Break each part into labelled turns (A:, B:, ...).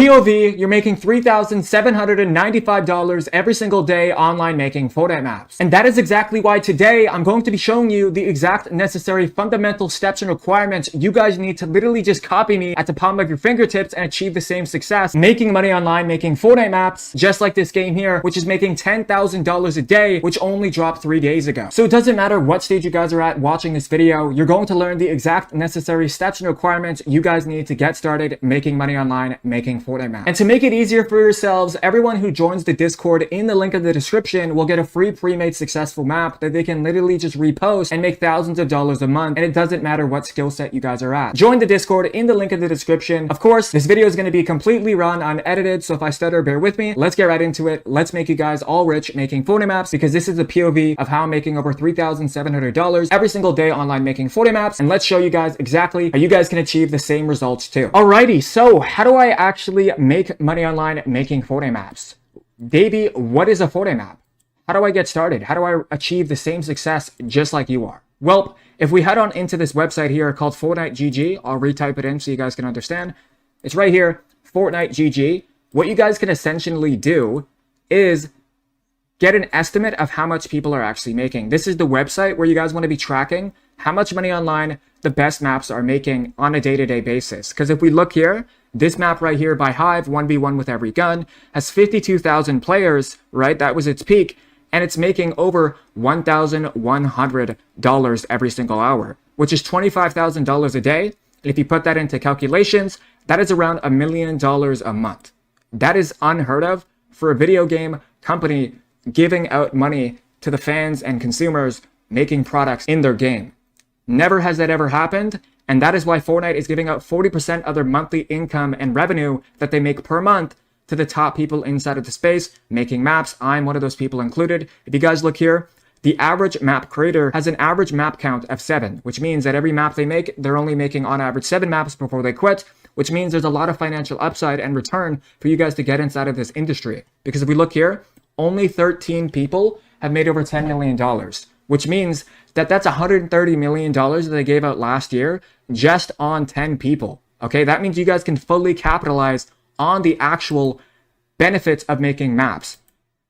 A: POV, you're making $3,795 every single day online making Fortnite maps. And that is exactly why today I'm going to be showing you the exact necessary fundamental steps and requirements you guys need to literally just copy me at the palm of your fingertips and achieve the same success making money online making Fortnite maps, just like this game here, which is making $10,000 a day, which only dropped 3 days ago. So it doesn't matter what stage you guys are at watching this video, you're going to learn the exact necessary steps and requirements you guys need to get started making money online making Fortnite maps. And to make it easier for yourselves, everyone who joins the Discord in the link in the description will get a free pre-made successful map that they can literally just repost and make thousands of dollars a month, and it doesn't matter what skill set you guys are at. Join the Discord in the link in the description. Of course, this video is going to be completely run unedited, so if I stutter, bear with me. Let's get right into it. Let's make you guys all rich making Fortnite maps, because this is the POV of how I'm making over $3,700 every single day online making Fortnite maps, and let's show you guys exactly how you guys can achieve the same results too. Alrighty, so how do I actually make money online making Fortnite maps? Davey, what is a Fortnite map? How do I get started? How do I achieve the same success just like you are? Well, if we head on into this website here called Fortnite GG, I'll retype it in so you guys can understand. It's right here, Fortnite GG. What you guys can essentially do is get an estimate of how much people are actually making. This is the website where you guys want to be tracking how much money online the best maps are making on a day-to-day basis. Because if we look here, this map right here by Hive, 1v1 with every gun, has 52,000 players, right? That was its peak. And it's making over $1,100 every single hour, which is $25,000 a day. And if you put that into calculations, that is around $1 million a month. That is unheard of for a video game company giving out money to the fans and consumers making products in their game. Never has that ever happened, and that is why Fortnite is giving out 40% of their monthly income and revenue that they make per month to the top people inside of the space making maps. I'm one of those people included. If you guys look here, the average map creator has an average map count of 7, which means that every map they make, they're only making on average 7 maps before they quit, which means there's a lot of financial upside and return for you guys to get inside of this industry. Because if we look here, only 13 people have made over $10 million, which means that that's $130 million that they gave out last year just on 10 people. Okay, that means you guys can fully capitalize on the actual benefits of making maps.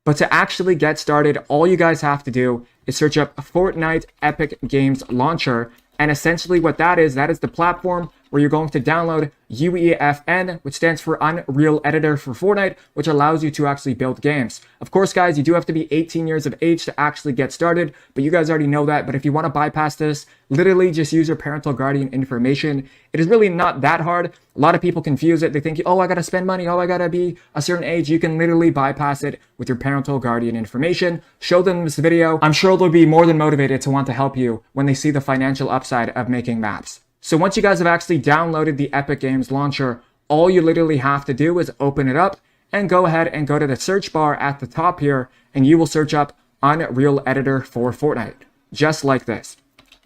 A: But to actually get started, all you guys have to do is search up Fortnite Epic Games Launcher. And essentially what that is the platform where you're going to download UEFN, which stands for Unreal Editor for Fortnite, which allows you to actually build games. Of course, guys, you do have to be 18 years of age to actually get started, but you guys already know that. But if you want to bypass this, literally just use your parental guardian information. It is really not that hard. A lot of people confuse it. They think, oh, I got to spend money. Oh, I got to be a certain age. You can literally bypass it with your parental guardian information. Show them this video. I'm sure they'll be more than motivated to want to help you when they see the financial upside of making maps. So once you guys have actually downloaded the Epic Games Launcher, all you literally have to do is open it up and go ahead and go to the search bar at the top here, and you will search up Unreal Editor for Fortnite, just like this.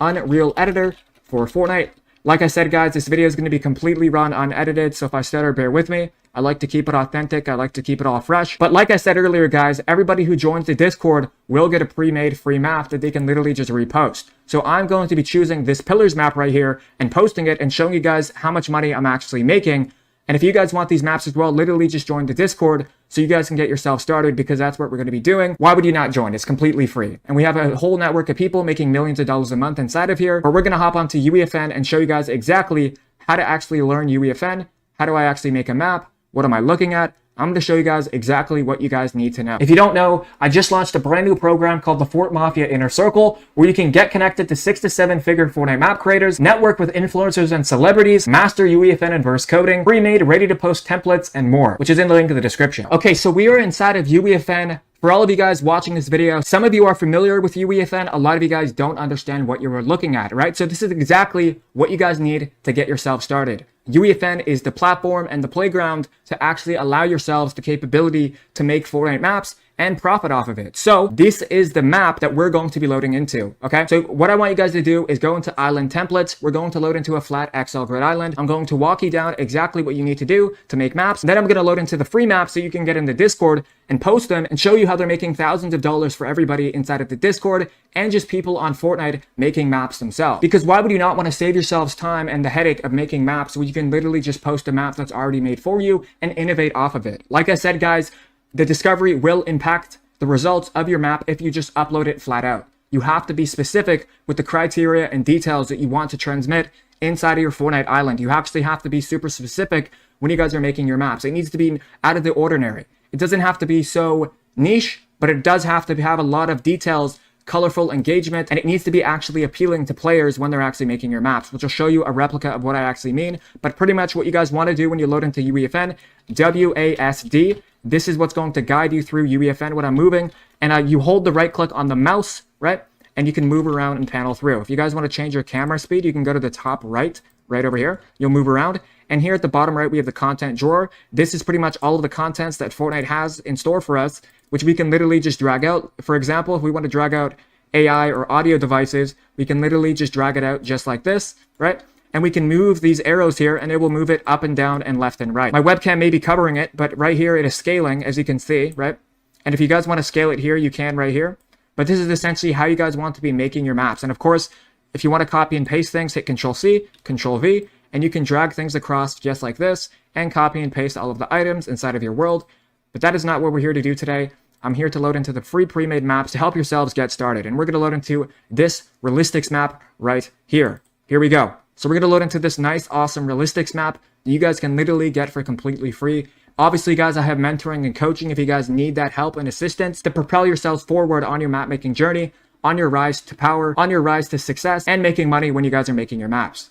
A: Unreal Editor for Fortnite. Like I said, guys, this video is going to be completely run unedited, so if I stutter, bear with me. I like to keep it authentic. I like to keep it all fresh. But like I said earlier, guys, everybody who joins the Discord will get a pre-made free map that they can literally just repost. So I'm going to be choosing this Pillars map right here and posting it and showing you guys how much money I'm actually making. And if you guys want these maps as well, literally just join the Discord so you guys can get yourself started, because that's what we're going to be doing. Why would you not join? It's completely free. And we have a whole network of people making millions of dollars a month inside of here. But we're going to hop onto UEFN and show you guys exactly how to actually learn UEFN. How do I actually make a map? What am I looking at? I'm going to show you guys exactly what you guys need to know. If you don't know, I just launched a brand new program called the Fort Mafia Inner Circle, where you can get connected to 6 to 7 figure Fortnite map creators, network with influencers and celebrities, master UEFN and verse coding, pre-made, ready to post templates, and more, which is in the link in the description. Okay, so we are inside of UEFN. For all of you guys watching this video, some of you are familiar with UEFN. A lot of you guys don't understand what you're looking at, right? So this is exactly what you guys need to get yourself started. UEFN is the platform and the playground to actually allow yourselves the capability to make Fortnite maps and profit off of it. So this is the map that we're going to be loading into, okay? So what I want you guys to do is go into island templates. We're going to load into a flat Excel grid island. I'm going to walk you down exactly what you need to do to make maps. And then I'm going to load into the free maps so you can get in the Discord and post them and show you how they're making thousands of dollars for everybody inside of the Discord and just people on Fortnite making maps themselves. Because why would you not want to save yourselves time and the headache of making maps where you can literally just post a map that's already made for you and innovate off of it? Like I said, guys, the discovery will impact the results of your map if you just upload it flat out. You have to be specific with the criteria and details that you want to transmit inside of your Fortnite island. You actually have to be super specific when you guys are making your maps. It needs to be out of the ordinary. It doesn't have to be so niche, but it does have to have a lot of details, colorful engagement, and it needs to be actually appealing to players when they're actually making your maps, which will show you a replica of what I actually mean. But pretty much what you guys want to do when you load into UEFN, WASD, this is what's going to guide you through UEFN when I'm moving. And you hold the right click on the mouse, right? And you can move around and panel through. If you guys want to change your camera speed, you can go to the top right over here. You'll move around. And here at the bottom right, we have the content drawer. This is pretty much all of the contents that Fortnite has in store for us, which we can literally just drag out. For example, if we want to drag out AI or audio devices, we can literally just drag it out just like this, right? And we can move these arrows here and it will move it up and down and left and right. My webcam may be covering it, but right here it is scaling, as you can see, right? And if you guys want to scale it here, you can right here. But this is essentially how you guys want to be making your maps. And of course, if you want to copy and paste things, hit Control-C, Control-V, and you can drag things across just like this and copy and paste all of the items inside of your world. But that is not what we're here to do today. I'm here to load into the free pre-made maps to help yourselves get started. And we're going to load into this realistics map right here. Here we go. So we're going to load into this nice, awesome realistics map that you guys can literally get for completely free. Obviously, guys, I have mentoring and coaching if you guys need that help and assistance to propel yourselves forward on your map making journey, on your rise to power, on your rise to success, and making money when you guys are making your maps.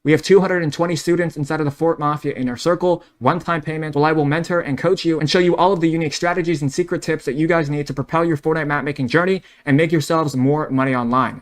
A: We have 220 students inside of the Fort Mafia Inner Circle, one-time payment, where I will mentor and coach you and show you all of the unique strategies and secret tips that you guys need to propel your Fortnite map making journey and make yourselves more money online.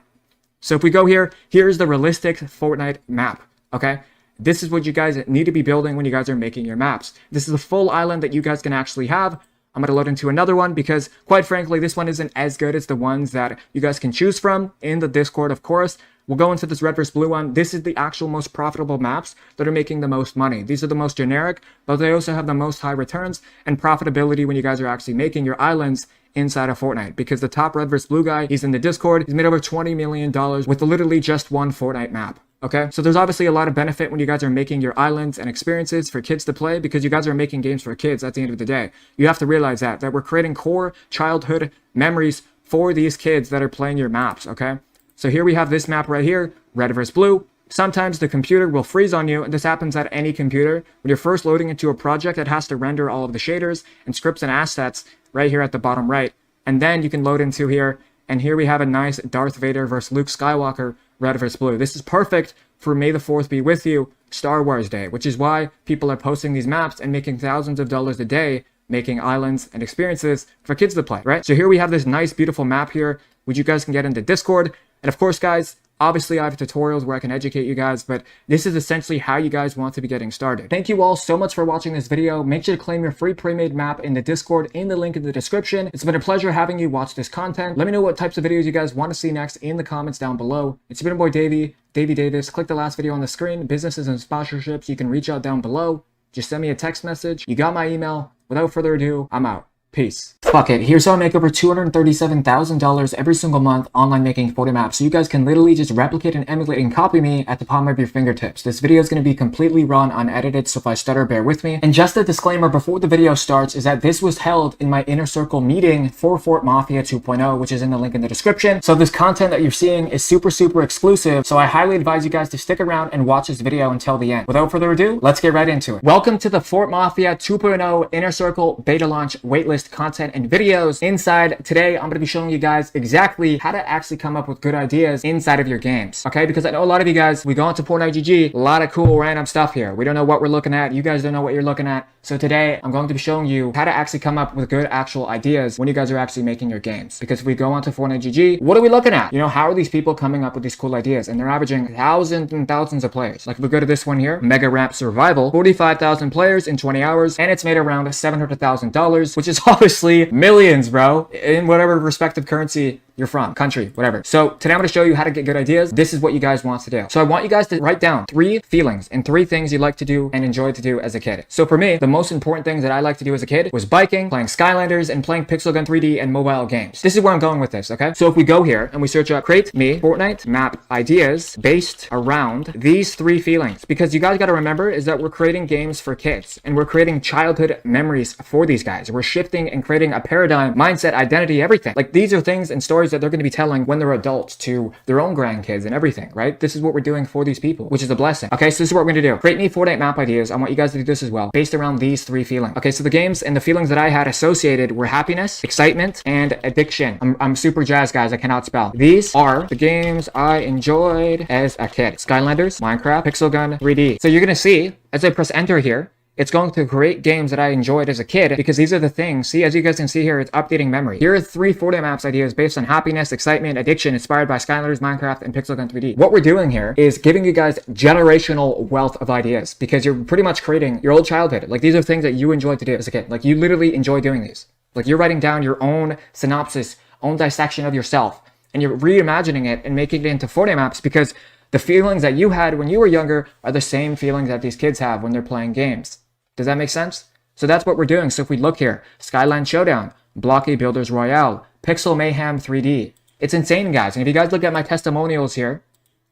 A: So if we go here, here's the realistic Fortnite map, okay? This is what you guys need to be building when you guys are making your maps. This is a full island that you guys can actually have. I'm going to load into another one because, quite frankly, this one isn't as good as the ones that you guys can choose from in the Discord, of course. We'll go into this red versus blue one. This is the actual most profitable maps that are making the most money. These are the most generic, but they also have the most high returns and profitability when you guys are actually making your islands inside of Fortnite. Because the top red versus blue guy, he's in the Discord. He's made over $20 million with literally just one Fortnite map. Okay, so there's obviously a lot of benefit when you guys are making your islands and experiences for kids to play, because you guys are making games for kids at the end of the day. You have to realize that we're creating core childhood memories for these kids that are playing your maps, okay? So here we have this map right here, red versus blue. Sometimes the computer will freeze on you, and this happens at any computer. When you're first loading into a project, it has to render all of the shaders and scripts and assets right here at the bottom right. And then you can load into here, and here we have a nice Darth Vader versus Luke Skywalker, red versus blue. This is perfect for May the 4th be with you, Star Wars Day, which is why people are posting these maps and making thousands of dollars a day, making islands and experiences for kids to play, right? So here we have this nice, beautiful map here, which you guys can get into Discord. And of course, guys, obviously I have tutorials where I can educate you guys, but this is essentially how you guys want to be getting started. Thank you all so much for watching this video. Make sure to claim your free pre-made map in the Discord in the link in the description. It's been a pleasure having you watch this content. Let me know what types of videos you guys want to see next in the comments down below. It's been your boy Davey Davis. Click the last video on the screen, businesses and sponsorships. You can reach out down below. Just send me a text message. You got my email. Without further ado, I'm out. Peace. Fuck it. Here's how I make over $237,000 every single month online making Fortnite maps. So you guys can literally just replicate and emulate and copy me at the palm of your fingertips. This video is going to be completely raw and unedited, so if I stutter, bear with me. And just a disclaimer before the video starts is that this was held in my Inner Circle meeting for Fort Mafia 2.0, which is in the link in the description. So this content that you're seeing is super exclusive. So I highly advise you guys to stick around and watch this video until the end. Without further ado, let's get right into it. Welcome to the Fort Mafia 2.0 Inner Circle beta launch waitlist content and videos. Inside today, I'm going to be showing you guys exactly how to actually come up with good ideas inside of your games. Okay, because I know a lot of you guys, we go into Fortnite GG, a lot of cool random stuff here. We don't know what we're looking at. You guys don't know what you're looking at. So today, I'm going to be showing you how to actually come up with good actual ideas when you guys are actually making your games. Because if we go onto Fortnite GG, what are we looking at? You know, how are these people coming up with these cool ideas? And they're averaging thousands and thousands of players. Like if we go to this one here, Mega Ramp Survival, 45,000 players in 20 hours, and it's made around $700,000, which is Obviously, millions, bro, in whatever respective currency you're from, country, whatever. So today I'm going to show you how to get good ideas. This is what you guys want to do. So I want you guys to write down 3 feelings and 3 things you like to do and enjoy to do as a kid. So for me, the most important things that I like to do as a kid was biking, playing Skylanders, and playing Pixel Gun 3D and mobile games. This is where I'm going with this, okay? So if we go here and we search up create me Fortnite map ideas based around these 3 feelings, because you guys got to remember is that we're creating games for kids and we're creating childhood memories for these guys. We're shifting and creating a paradigm, mindset, identity, everything. Like these are things and stories that they're going to be telling when they're adults to their own grandkids and everything, right? This is what we're doing for these people, which is a blessing. Okay, so this is what we're going to do. Create me Fortnite map ideas. I want you guys to do this as well, based around these 3 feelings. Okay, so the games and the feelings that I had associated were happiness, excitement, and addiction. I'm super jazzed, guys. I cannot spell. These are the games I enjoyed as a kid. Skylanders, Minecraft, Pixel Gun 3D. So you're going to see, as I press enter here, it's going to create games that I enjoyed as a kid because these are the things. See, as you guys can see here, it's updating memory. Here are 3 Fortnite maps ideas based on happiness, excitement, addiction, inspired by Skylanders, Minecraft, and Pixel Gun 3D. What we're doing here is giving you guys generational wealth of ideas because you're pretty much creating your old childhood. Like these are things that you enjoyed to do as a kid. Like you literally enjoy doing these. Like you're writing down your own synopsis, own dissection of yourself, and you're reimagining it and making it into Fortnite maps because the feelings that you had when you were younger are the same feelings that these kids have when they're playing games. Does that make sense? So that's what we're doing. So if we look here, Skyline Showdown, Blocky Builders Royale, Pixel Mayhem 3D. It's insane, guys. And if you guys look at my testimonials here,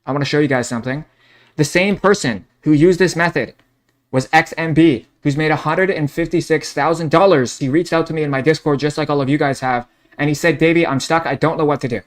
A: I want to show you guys something. The same person who used this method was XMB, who's made $156,000. He reached out to me in my Discord, just like all of you guys have. And he said, Davey, I'm stuck. I don't know what to do.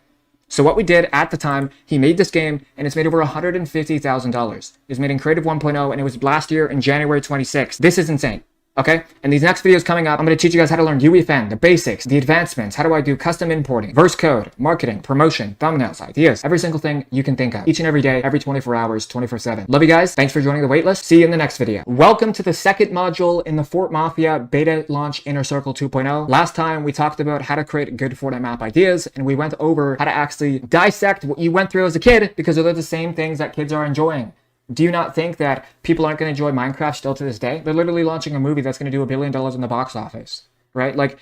A: So what we did at the time, he made this game and it's made over $150,000. It's made in Creative 1.0 and it was last year in January 26th. This is insane. Okay, and these next videos coming up, I'm going to teach you guys how to learn UEFN, the basics, the advancements, how do I do custom importing, verse code, marketing, promotion, thumbnails, ideas, every single thing you can think of, each and every day, every 24 hours, 24/7. Love you guys. Thanks for joining the waitlist. See you in the next video. Welcome to the second module in the Fort Mafia beta launch Inner Circle 2.0. Last time we talked about how to create good Fortnite map ideas, and we went over how to actually dissect what you went through as a kid because they're the same things that kids are enjoying. Do you not think that people aren't going to enjoy Minecraft still to this day? They're literally launching a movie that's going to do $1 billion in the box office, right? Like,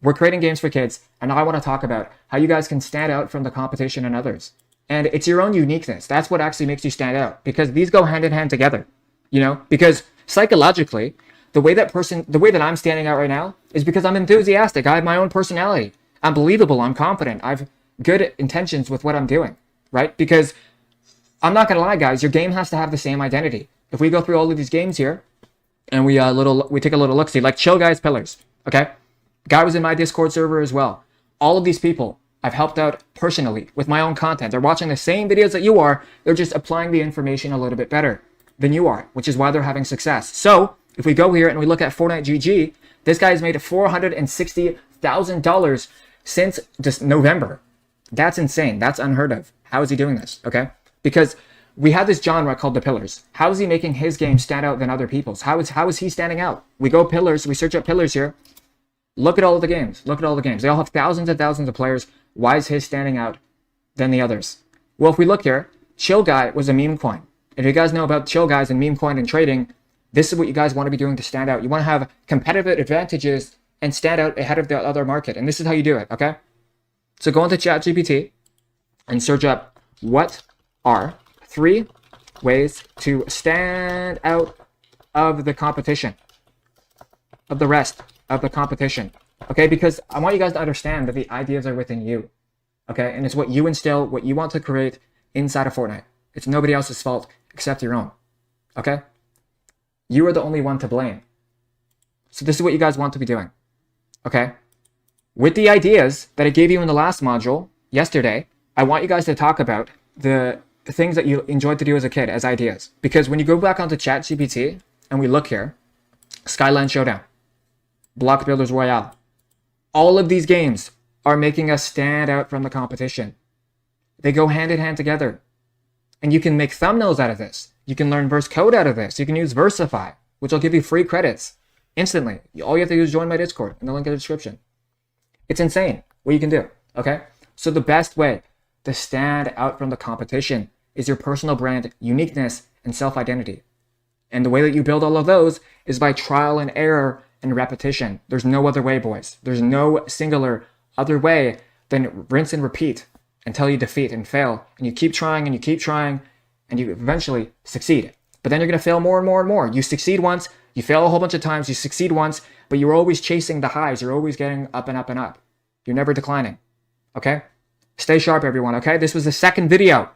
A: we're creating games for kids, and now I want to talk about how you guys can stand out from the competition and others. And it's your own uniqueness. That's what actually makes you stand out, because these go hand in hand together, you know? Because psychologically, the way that I'm standing out right now is because I'm enthusiastic. I have my own personality. I'm believable. I'm confident. I've good intentions with what I'm doing, right? Because I'm not going to lie, guys, your game has to have the same identity. If we go through all of these games here and we take a little look-see, like Chill Guys Pillars, okay? Guy was in my Discord server as well. All of these people I've helped out personally with my own content. They're watching the same videos that you are. They're just applying the information a little bit better than you are, which is why they're having success. So if we go here and we look at Fortnite GG, this guy has made $460,000 since just November. That's insane. That's unheard of. How is he doing this, okay? Because we have this genre called the Pillars. How is he making his game stand out than other people's? How is he standing out? We go Pillars, we search up Pillars here. Look at all of the games. Look at all the games. They all have thousands and thousands of players. Why is his standing out than the others? Well, if we look here, Chill Guy was a meme coin. If you guys know about Chill Guys and meme coin and trading, this is what you guys want to be doing to stand out. You want to have competitive advantages and stand out ahead of the other market. And this is how you do it, okay? So go into ChatGPT and search up what are 3 ways to stand out of the competition, of the rest of the competition, okay? Because I want you guys to understand that the ideas are within you, okay? And it's what you instill, what you want to create inside of Fortnite. It's nobody else's fault except your own, okay? You are the only one to blame. So this is what you guys want to be doing, okay? With the ideas that I gave you in the last module yesterday, I want you guys to talk about the things that you enjoyed to do as a kid as ideas. Because when you go back onto ChatGPT and we look here, Skyline Showdown, Block Builders Royale, all of these games are making us stand out from the competition. They go hand in hand together. And you can make thumbnails out of this. You can learn verse code out of this. You can use Versify, which will give you free credits instantly. All you have to do is join my Discord in the link in the description. It's insane what you can do, okay? So the best way to stand out from the competition is your personal brand, uniqueness, and self-identity. And the way that you build all of those is by trial and error and repetition. There's no other way, boys. There's no singular other way than rinse and repeat until you defeat and fail. And you keep trying and you keep trying and you eventually succeed. But then you're going to fail more and more and more. You succeed once, you fail a whole bunch of times, you succeed once, but you're always chasing the highs. You're always getting up and up and up. You're never declining. Okay? Stay sharp, everyone, okay? This was the second video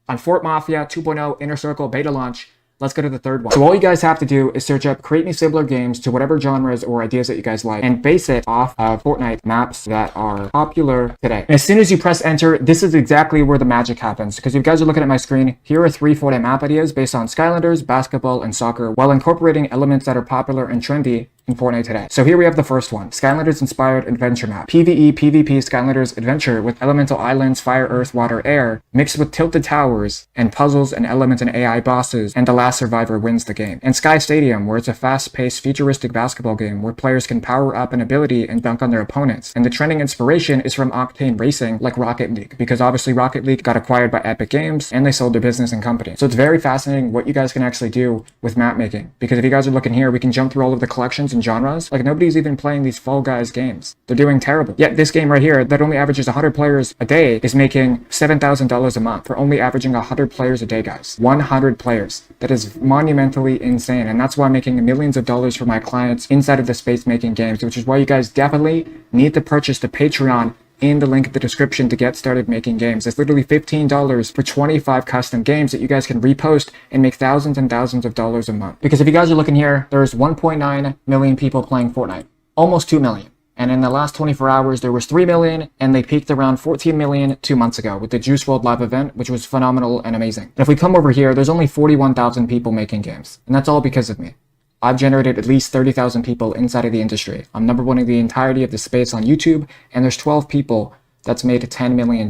A: on Fort Mafia 2.0 Inner Circle beta launch. Let's go to the third one. So all you guys have to do is search up create me similar games to whatever genres or ideas that you guys like and base it off of Fortnite maps that are popular today. And as soon as you press enter, this is exactly where the magic happens. Because if you guys are looking at my screen, here are 3 Fortnite map ideas based on Skylanders, basketball, and soccer while incorporating elements that are popular and trendy in Fortnite today. So here we have the first one, Skylanders inspired adventure map. PvE, PvP Skylanders adventure with elemental islands, fire, earth, water, air, mixed with tilted towers and puzzles and elements and AI bosses, and the last survivor wins the game. And Sky Stadium, where it's a fast-paced futuristic basketball game where players can power up an ability and dunk on their opponents. And the trending inspiration is from Octane Racing like Rocket League, because obviously Rocket League got acquired by Epic Games and they sold their business and company. So it's very fascinating what you guys can actually do with map making, because if you guys are looking here, we can jump through all of the collections and genres. Like nobody's even playing these Fall Guys games. They're doing terrible. Yet this game right here that only averages 100 players a day is making $7,000 a month for only averaging 100 players a day, guys. 100 players. That is monumentally insane. And that's why I'm making millions of dollars for my clients inside of the space making games, which is why you guys definitely need to purchase the Patreon in the link in the description to get started making games. It's literally $15 for 25 custom games that you guys can repost and make thousands and thousands of dollars a month. Because if you guys are looking here, there's 1.9 million people playing Fortnite. Almost 2 million. And in the last 24 hours, there was 3 million, and they peaked around 14 million 2 months ago with the Juice WRLD live event, which was phenomenal and amazing. And if we come over here, there's only 41,000 people making games. And that's all because of me. I've generated at least 30,000 people inside of the industry. I'm number one in the entirety of the space on YouTube, and there's 12 people that's made $10 million.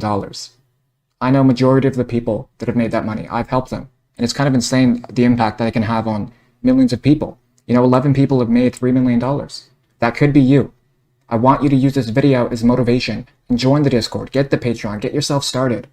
A: I know majority of the people that have made that money. I've helped them. And it's kind of insane the impact that I can have on millions of people. You know, 11 people have made $3 million. That could be you. I want you to use this video as motivation and join the Discord, get the Patreon, get yourself started.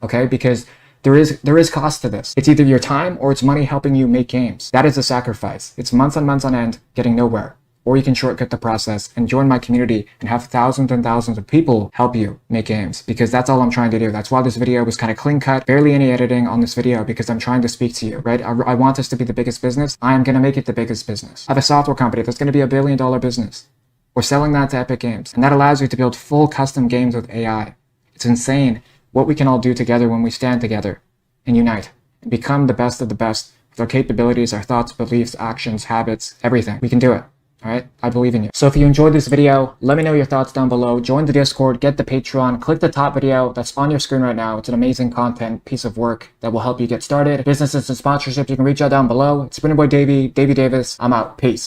A: Okay? Because there is cost to this. It's either your time or it's money helping you make games. That is a sacrifice. It's months on end getting nowhere. Or you can shortcut the process and join my community and have thousands and thousands of people help you make games, because that's all I'm trying to do. That's why this video was kind of clean cut, barely any editing on this video, because I'm trying to speak to you, right? I want this to be the biggest business. I am going to make it the biggest business. I have a software company that's going to be $1 billion business. We're selling that to Epic Games, and that allows you to build full custom games with AI. It's insane what we can all do together when we stand together and unite and become the best of the best with our capabilities, our thoughts, beliefs, actions, habits, everything. We can do it. All right, I believe in you. So if you enjoyed this video, let me know your thoughts down below. Join the Discord, get the Patreon, click the top video that's on your screen right now. It's an amazing content piece of work that will help you get started. Businesses and sponsorships, you can reach out down below. It's been your boy Davey Davis. I'm out. Peace.